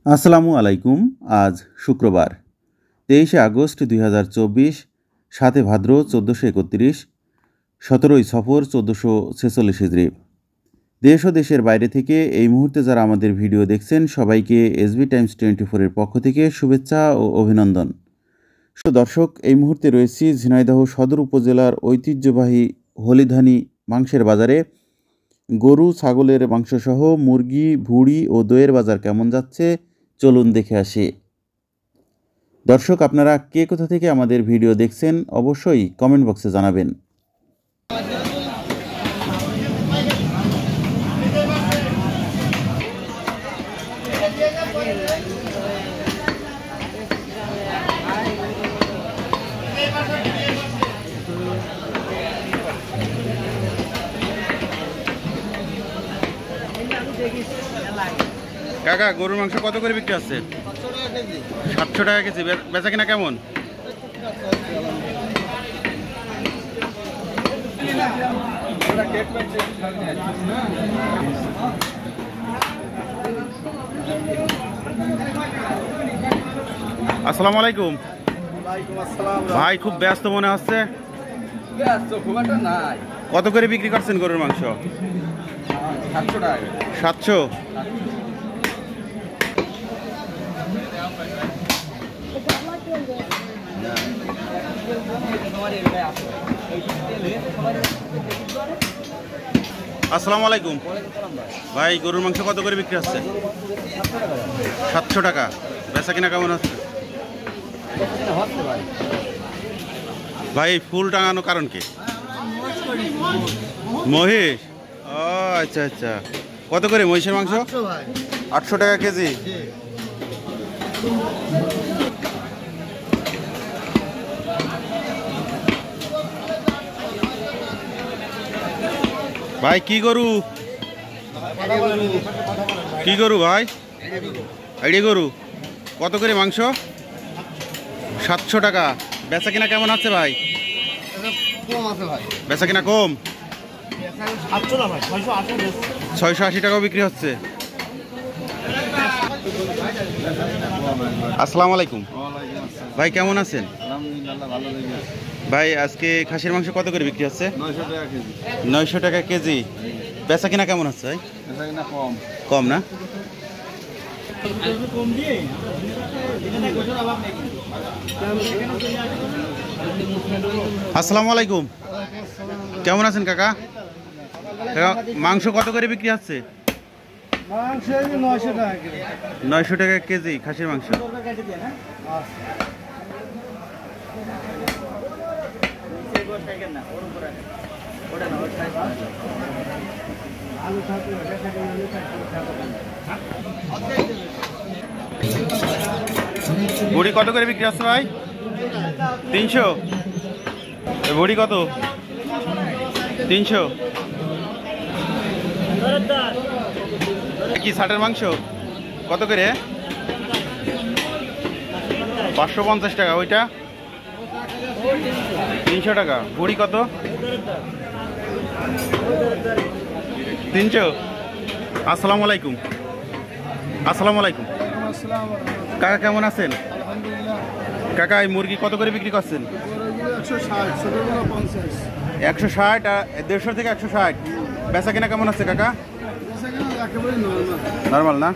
আসসালামু আলাইকুম। আজ শুক্রবার 23শে আগস্ট 2024, 7 ভাদ্র 1431, 17ই সফর 1446 হিজরি। দেশ ও দেশের বাইরে থেকে এই মুহূর্তে যারা আমাদের ভিডিও দেখছেন সবাইকে এসবি টাইমস 24-এর পক্ষ থেকে শুভেচ্ছা ও অভিনন্দন। দর্শক, এই মুহূর্তে রয়েছি ঝিনাইদহ সদর উপজেলার ঐতিহ্যবাহী হলিধানি মাংসের বাজারে। গরু ছাগলের মাংসসহ মুরগি, ভুড়ি ও দইয়ের বাজার কেমন যাচ্ছে চলুন দেখে আসি। দর্শক, আপনারা কে কোথা থেকে আমাদের ভিডিও দেখছেন অবশ্যই কমেন্ট বক্সে জানাবেন। কাকা, গরুর মাংস কত করে বিক্রি হচ্ছে? 700 টাকা কেজি। বেচা কিনা কেমন? আসসালামু আলাইকুম। ভাই, খুব ব্যস্ত মনে হচ্ছে। কত করে বিক্রি করছেন গরুর মাংস? 700 টাকা। 700। আসসালামু আলাইকুম ভাই, গরুর মাংস কত করে বিক্রি হচ্ছে? 700 টাকা। বেচা কিনা কেমন হচ্ছে? ভাই, ফুল টাঙানো কারণ কি? মহিষ? ও আচ্ছা আচ্ছা। কত করে মহিষের মাংস? 800 টাকা কেজি। ভাই, কি গরু? কি গরু ভাই? আইডি গরু। কত করে মাংস? 700 টাকা। বেচা কিনা কেমন আছে ভাই? বেচা কিনা কম? 680 টাকাও বিক্রি হচ্ছে। আসসালামু আলাইকুম ভাই, কেমন আছেন? ভাই, আজকে খাসির মাংস কত করে বিক্রি হচ্ছে? 900 টাকা কেজি। বেচা কিনা কেমন হচ্ছে ভাই? কম না? আসসালামু আলাইকুম। কেমন আছেন কাকা? মাংস কত করে বিক্রি হচ্ছে? 900 টাকা কেজি খাসির মাংস। ভুড়ি কত করে বিক্রি হচ্ছে ভাই? 300। ভুড়ি কত? 300। কি ষাটের মাংস কত করে? 550 টাকা। ওইটা 300 টাকা। ভুড়ি কত? 300। আসসালামু আলাইকুম। আসসালামু আলাইকুম কাকা, কেমন আছেন? কাকা, এই মুরগি কত করে বিক্রি করছেন? 160 আর 150 থেকে 160। বেচা কিনা কেমন আছে কাকা? নর্মাল না?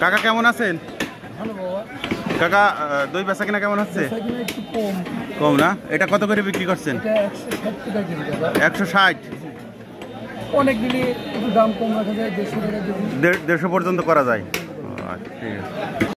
কাকা, কেমন আছেন? কাকা, দই বেচা কিনা কেমন হচ্ছে? কম না? এটা কত করে বিক্রি করছেন? 160। অনেক দিনে একটু দাম কম রাখা যায়, 150 টাকা। 150 পর্যন্ত করা যায়। আচ্ছা, ঠিক আছে।